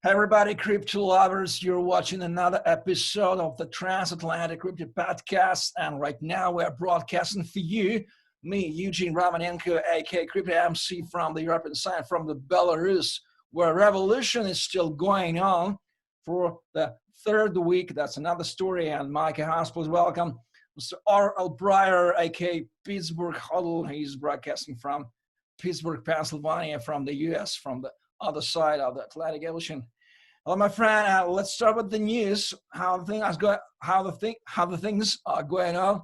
Hey everybody, crypto lovers, you're watching another episode of the Trans-Atlantic Crypto Podcast, and right now we're broadcasting for you, me, Eugene aka CryptoEmcee from the European side, from the Belarus, where revolution is still going on for the third week. That's another story, and Mike Hospital, welcome. Mr. Bryer, aka Pittsburgh HODLr, he's broadcasting from Pittsburgh, Pennsylvania, from the US, from the other side of the Atlantic Ocean. Hello, my friend. Let's start with the news. How the things are going on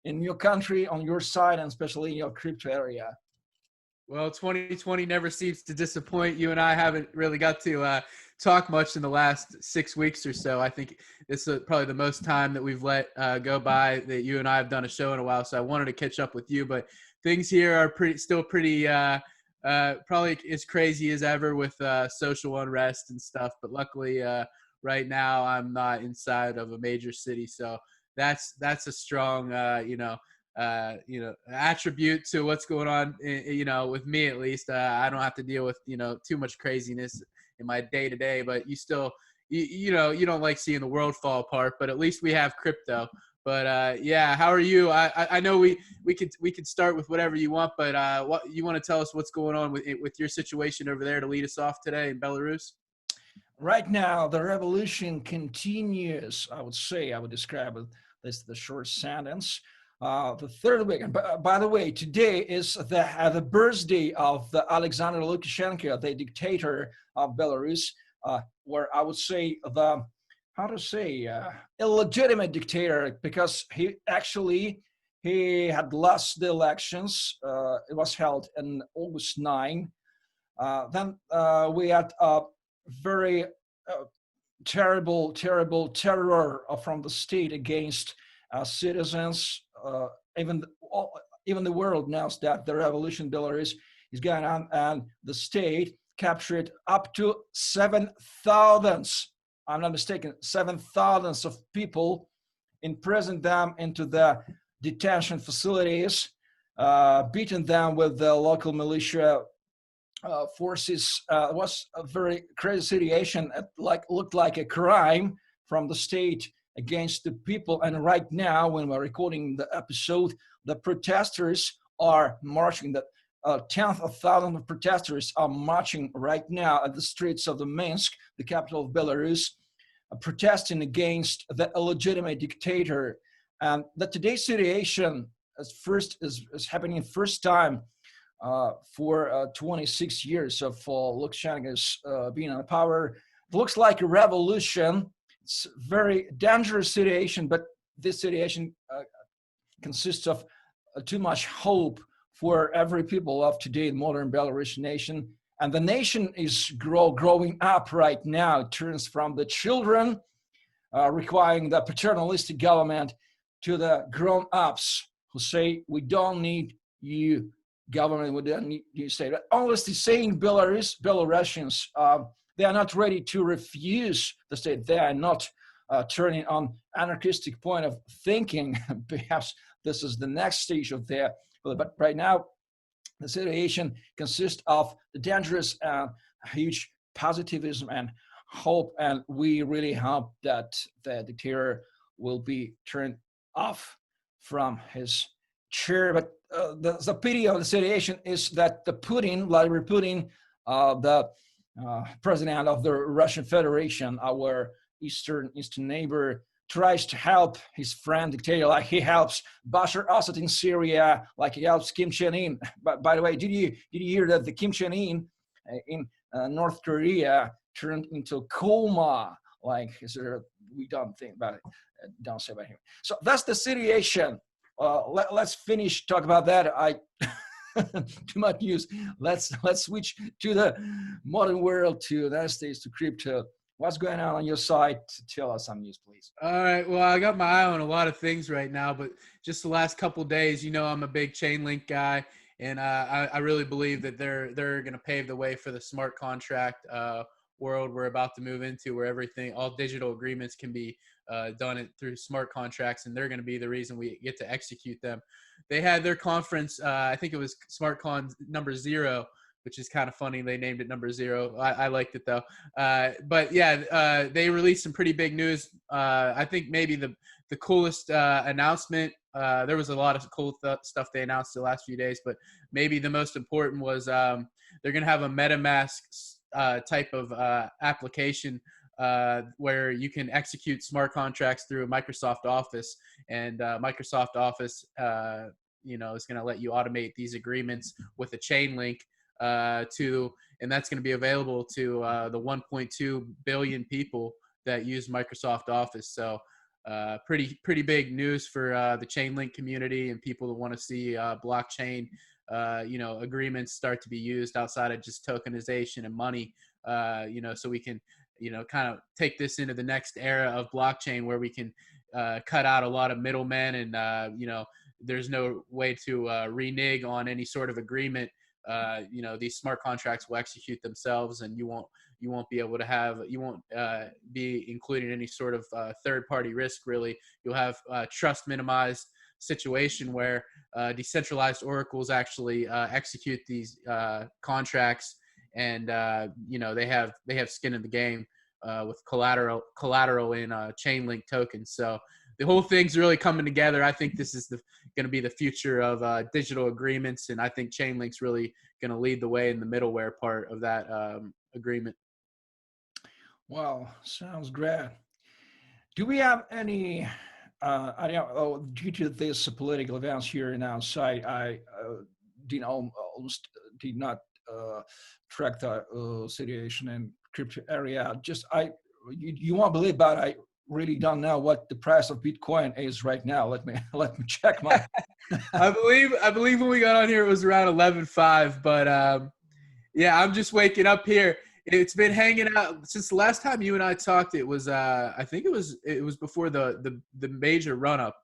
in your country, on your side, and especially in your crypto area. Well, 2020 never seems to disappoint. You and I haven't really got to talk much in the last 6 weeks or so. I think this is probably the most time that we've let go by that you and I have done a show in a while. So I wanted to catch up with you, but things here are still pretty probably as crazy as ever with social unrest and stuff. But luckily, right now I'm not inside of a major city, so that's a strong attribute to what's going on. With me at least, I don't have to deal with too much craziness in my day to day. But you still, you don't like seeing the world fall apart. But at least we have crypto. But yeah, how are you? I know we could start with whatever you want, but what you want to tell us what's going on with your situation over there to lead us off today in Belarus? Right now, the revolution continues. I would describe it as the short sentence. The third week, and by the way, today is the birthday of the Alexander Lukashenko, the dictator of Belarus, where I would say the illegitimate dictator, because he had lost the elections. It was held in August 9. Then we had a very terrible terror from the state against citizens. Even the world knows that the revolution in Belarus is going on, and the state captured up to 7,000. I'm not mistaken, 7,000 of people, imprisoned them into the detention facilities, beaten them with the local militia forces. It was a very crazy situation. It looked like a crime from the state against the people. And right now, when we're recording the episode, the protesters are marching. The tenth of thousands of protesters are marching right now at the streets of the Minsk, the capital of Belarus, protesting against the illegitimate dictator. And that today's situation is happening first time for 26 years of Lukashenko's being on power. It looks like a revolution. It's a very dangerous situation, but this situation consists of too much hope for every people of today, the modern Belarusian nation. And the nation is growing up right now. It turns from the children requiring the paternalistic government to the grown-ups who say, we don't need you, government, we don't need you state. Honestly saying, Belarusians, they are not ready to refuse the state. They are not turning on anarchistic point of thinking. Perhaps this is the next stage of their, but right now, the situation consists of the dangerous and huge positivism and hope, and we really hope that the dictator will be turned off from his chair. But the pity of the situation is that Vladimir Putin, the president of the Russian Federation, our eastern neighbor, tries to help his friend dictator, like he helps Bashar Assad in Syria, like he helps Kim Chen-in. But by the way, did you hear that the Kim Chen-in in North Korea turned into coma? Like, we don't think about it, don't say about him. So that's the situation. Let's finish talk about that. Too much news. Let's switch to the modern world, to the United States, to crypto. What's going on your side? Tell us some news, please. All right. Well, I got my eye on a lot of things right now, but just the last couple of days, I'm a big Chainlink guy, and I really believe that they're going to pave the way for the smart contract world we're about to move into, where all digital agreements can be done through smart contracts, and they're going to be the reason we get to execute them. They had their conference, I think it was SmartCon number 0, which is kind of funny. They named it number 0. I liked it though. But yeah, they released some pretty big news. I think maybe the coolest announcement, there was a lot of cool stuff they announced the last few days, but maybe the most important was they're going to have a MetaMask type of application where you can execute smart contracts through Microsoft Office, and Microsoft Office is going to let you automate these agreements with a chain link and that's going to be available to the 1.2 billion people that use Microsoft Office. So pretty big news for the chain link community and people that want to see blockchain agreements start to be used outside of just tokenization and money, so we can kind of take this into the next era of blockchain where we can cut out a lot of middlemen, and there's no way to renege on any sort of agreement. These smart contracts will execute themselves, and you won't be able to have, you won't be including any sort of third-party risk. Really, you'll have trust minimized situation where decentralized oracles actually execute these contracts, and they have skin in the game with collateral in chain link tokens. So the whole thing's really coming together. I think this is going to be the future of digital agreements, and I think Chainlink's really going to lead the way in the middleware part of that agreement. Wow, sounds great. Do we have any? I don't know. Due to this political events here in outside, I almost did not track the situation in crypto area. You won't believe, but I really don't know what the price of Bitcoin is right now. Let me check my. I believe when we got on here it was around 11.5, but yeah, I'm just waking up here. It's been hanging out since the last time you and I talked. It was I think it was before the major run up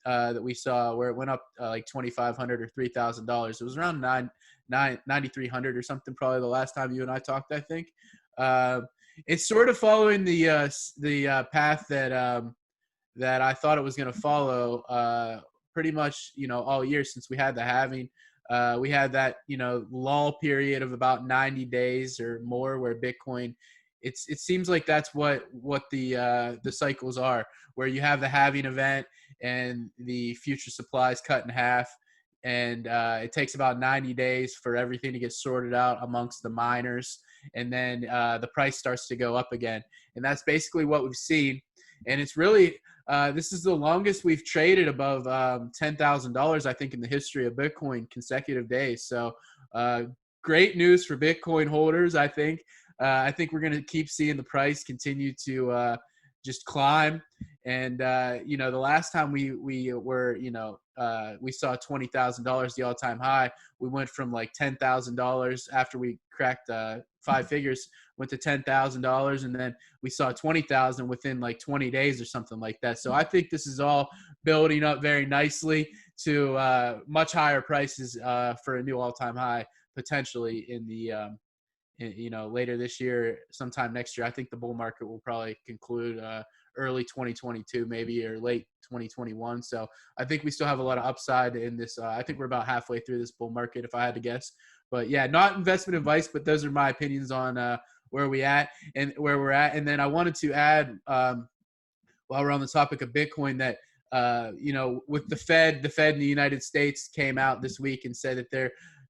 that we saw, where it went up like $2,500 or $3,000. It was around 9,300 or something, probably the last time you and I talked, I think. It's sort of following the path that I thought it was going to follow pretty much, all year since we had the halving. We had that, lull period of about 90 days or more where Bitcoin, it seems like that's what the cycles are, where you have the halving event and the future supply is cut in half. And it takes about 90 days for everything to get sorted out amongst the miners. And then the price starts to go up again. And that's basically what we've seen. And it's really, this is the longest we've traded above $10,000, I think, in the history of Bitcoin, consecutive days. So great news for Bitcoin holders, I think. I think we're going to keep seeing the price continue to just climb. And, the last time we were, we saw $20,000, the all-time high. We went from like $10,000 after we cracked 5 figures, went to $10,000, and then we saw 20,000 within like 20 days or something like that. So I think this is all building up very nicely to much higher prices for a new all-time high potentially in the later this year, sometime next year. I think the bull market will probably conclude early 2022 maybe, or late 2021. So I think we still have a lot of upside in this. I think we're about halfway through this bull market, if I had to guess. But yeah, not investment advice, but those are my opinions on where we're at. And then I wanted to add, while we're on the topic of Bitcoin, that with the Fed in the United States came out this week and said that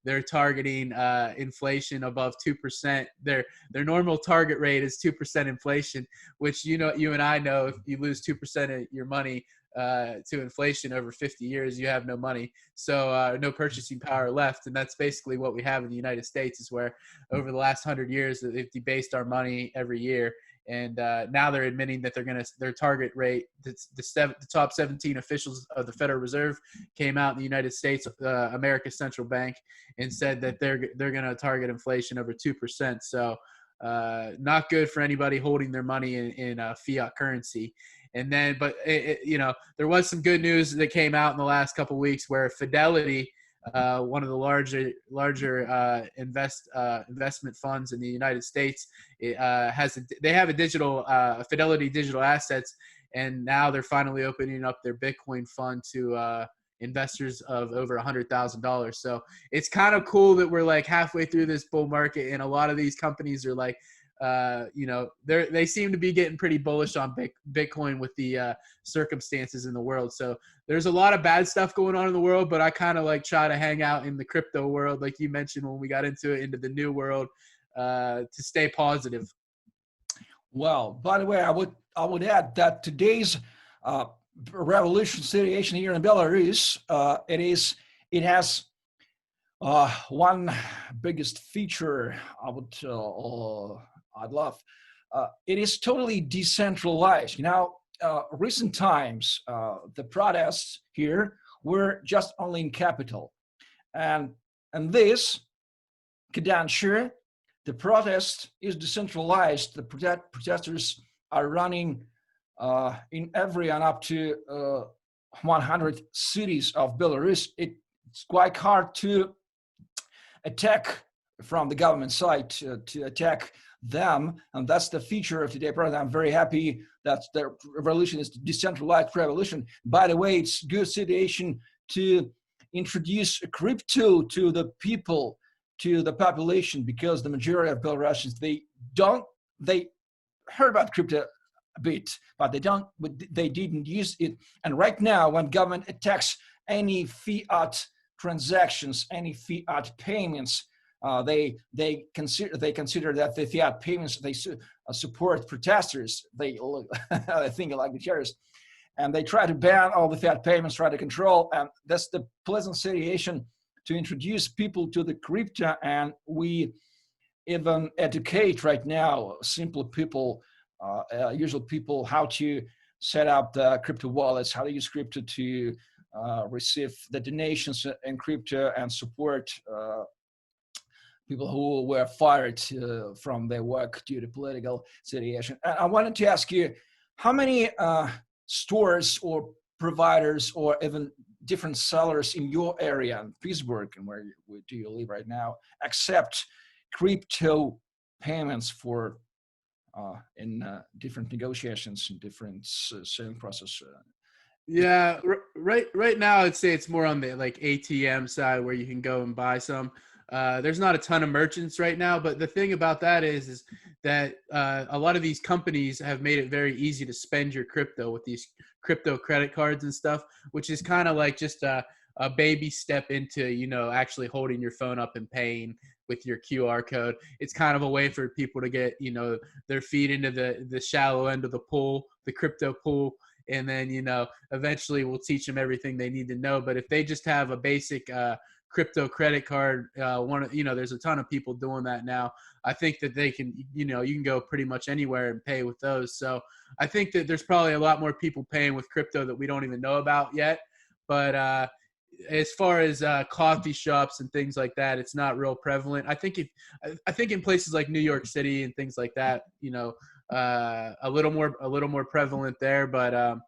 they're targeting inflation above 2%. Their normal target rate is 2% inflation, which you and I know, if you lose 2% of your money to inflation over 50 years, you have no money. So no purchasing power left. And that's basically what we have in the United States, is where over the last 100 years, they've debased our money every year. And now they're admitting that their target rate, the top 17 officials of the Federal Reserve came out in the United States, America's central bank, and said that they're going to target inflation over 2%. So not good for anybody holding their money in fiat currency. And then, but there was some good news that came out in the last couple of weeks, where Fidelity, one of the larger investment funds in the United States, they have a digital Fidelity digital assets, and now they're finally opening up their Bitcoin fund to investors of over $100,000. So it's kind of cool that we're like halfway through this bull market, and a lot of these companies are like, they seem to be getting pretty bullish on Bitcoin with the circumstances in the world. So there's a lot of bad stuff going on in the world, but I kind of like try to hang out in the crypto world, like you mentioned when we got into it, into the new world, to stay positive. Well, by the way, I would add that today's revolution situation here in Belarus, it has one biggest feature I'd love. It is totally decentralized. Recent times, the protests here were just only in capital, and this Gdansk, the protest is decentralized. The protesters are running in every and up to 100 cities of Belarus. It's quite hard to attack from the government side, to attack them, and that's the feature of today's program. I'm very happy that the revolution is decentralized revolution. By the way, it's a good situation to introduce crypto to the people, to the population, because the majority of Belarusians, they heard about crypto a bit, but they didn't use it. And right now, when government attacks any fiat transactions, any fiat payments, they consider that the fiat payments, they support protesters. They think like the terrorists, and they try to ban all the fiat payments, try to control. And that's the pleasant situation to introduce people to the crypto. And we even educate right now simple people, usual people, how to set up the crypto wallets, how to use crypto to receive the donations in crypto and support people who were fired from their work due to political situation. And I wanted to ask you, how many stores or providers or even different sellers in your area, in Pittsburgh, and where do you live right now, accept crypto payments for in different negotiations and different selling process? Yeah, right now I'd say it's more on the like ATM side where you can go and buy some. There's not a ton of merchants right now, but the thing about that is that a lot of these companies have made it very easy to spend your crypto with these crypto credit cards and stuff, which is kind of like just a baby step into, actually holding your phone up and paying with your QR code. It's kind of a way for people to get, their feet into the shallow end of the pool, the crypto pool. And then, eventually we'll teach them everything they need to know. But if they just have a basic crypto credit card, there's a ton of people doing that now. I think that they can, you can go pretty much anywhere and pay with those. So I think that there's probably a lot more people paying with crypto that we don't even know about yet. But as far as coffee shops and things like that, it's not real prevalent. I think in places like New York City and things like that, a little more prevalent there. But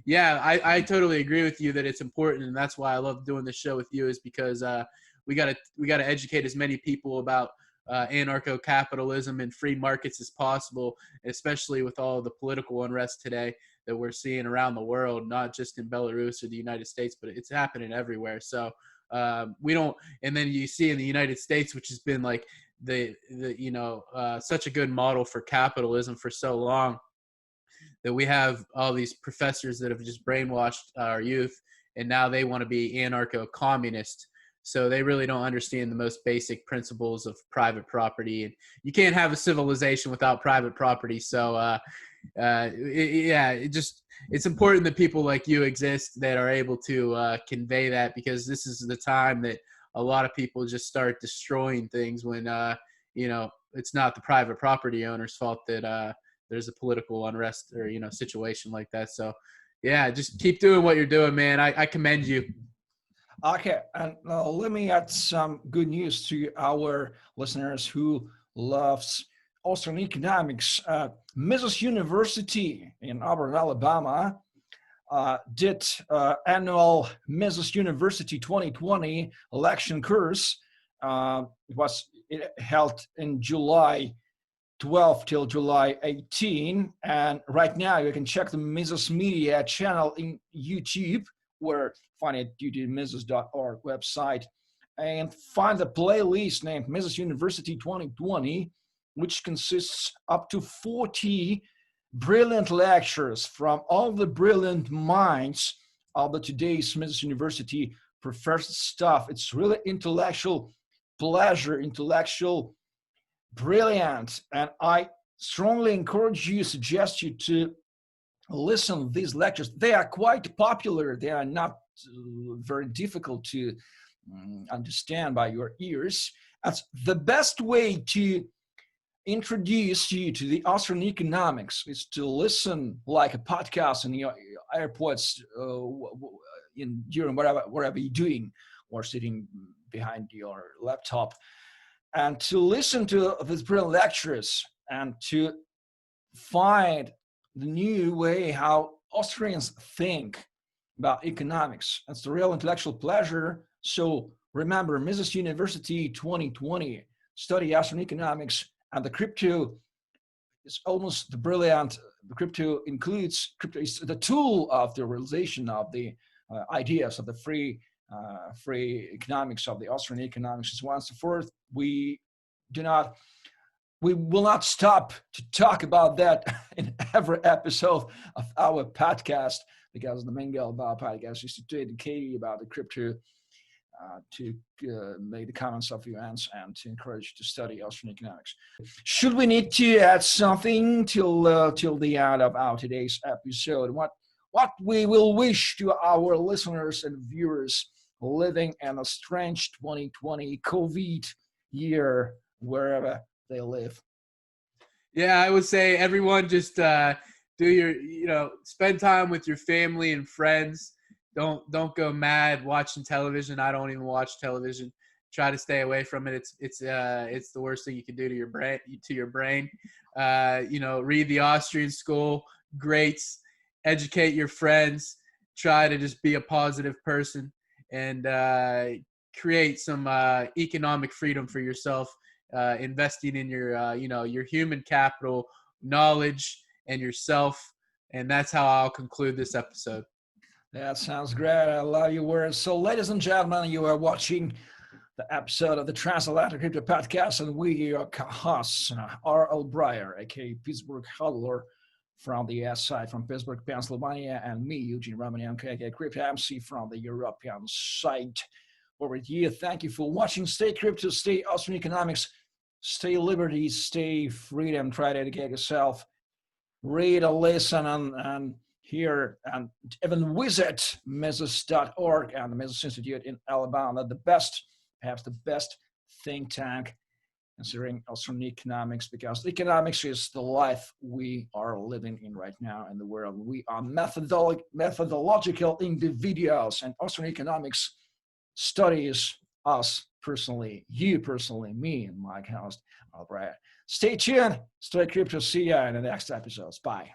yeah, I totally agree with you that it's important, and that's why I love doing this show with you, is because we gotta educate as many people about anarcho-capitalism and free markets as possible, especially with all the political unrest today that we're seeing around the world, not just in Belarus or the United States, but it's happening everywhere. So we don't, and then you see in the United States, which has been like such a good model for capitalism for so long, that we have all these professors that have just brainwashed our youth, and now they want to be anarcho-communist. So they really don't understand the most basic principles of private property, and you can't have a civilization without private property. So it's important that people like you exist that are able to convey that, because this is the time that a lot of people just start destroying things when it's not the private property owner's fault that there's a political unrest or situation like that. So yeah, just keep doing what you're doing, man. I commend you. Okay, and let me add some good news to our listeners who loves Austrian economics. Mises University in Auburn, Alabama, did annual Mises University 2020 election course. It held in July 12 till July 18, and right now you can check the Mises Media channel in YouTube anywhere, find it due to Mises.org website, and find the playlist named Mises University 2020, which consists up to 40 brilliant lectures from all the brilliant minds of the today's Mises University professor stuff. It's really intellectual pleasure, intellectual brilliant, and I strongly encourage you, suggest you to listen to these lectures. They are quite popular. They are not very difficult to understand by your ears. That's the best way to introduce you to the Austrian economics, is to listen like a podcast in your AirPods during whatever you're doing, or sitting behind your laptop, and to listen to these brilliant lectures and to find the new way how Austrians think about economics. That's the real intellectual pleasure. So remember, Mises University 2020, study Austrian economics, and the crypto is almost the brilliant. The crypto is the tool of the realization of the ideas of the free economics of the Austrian economics, and so on and so forth. We will not stop to talk about that in every episode of our podcast, because the main goal of our podcast is to educate you about the crypto, to make the comments of your ends, and to encourage you to study Austrian economics. Should we need to add something till the end of our today's episode? What we will wish to our listeners and viewers living in a strange 2020 COVID year, wherever they live? Yeah, I would say everyone just spend time with your family and friends. Don't go mad watching television. I don't even watch television. Try to stay away from it. It's the worst thing you can do to your brain. Read the Austrian school greats, educate your friends, try to just be a positive person, and create some economic freedom for yourself, investing in your human capital, knowledge, and yourself. And that's how I'll conclude this episode. That sounds great. I love your words. So, ladies and gentlemen, you are watching the episode of the Trans-Atlantic Crypto Podcast, and we are your hosts, R.L. Bryer, aka Pittsburgh HODLr, from the US side, from Pittsburgh, Pennsylvania, and me, Eugene, aka CryptoEmcee, from the European side. Over to you. Thank you for watching. Stay crypto, stay Austrian economics, stay liberty, stay freedom. Try to educate yourself. Read and listen and hear, and even visit Mises.org and the Mises Institute in Alabama. Perhaps the best think tank considering Austrian economics, because economics is the life we are living in right now in the world. We are methodological individuals, and Austrian economics studies us personally, you personally, me and my host, Bryer. Stay tuned, stay crypto. See ya in the next episodes. Bye.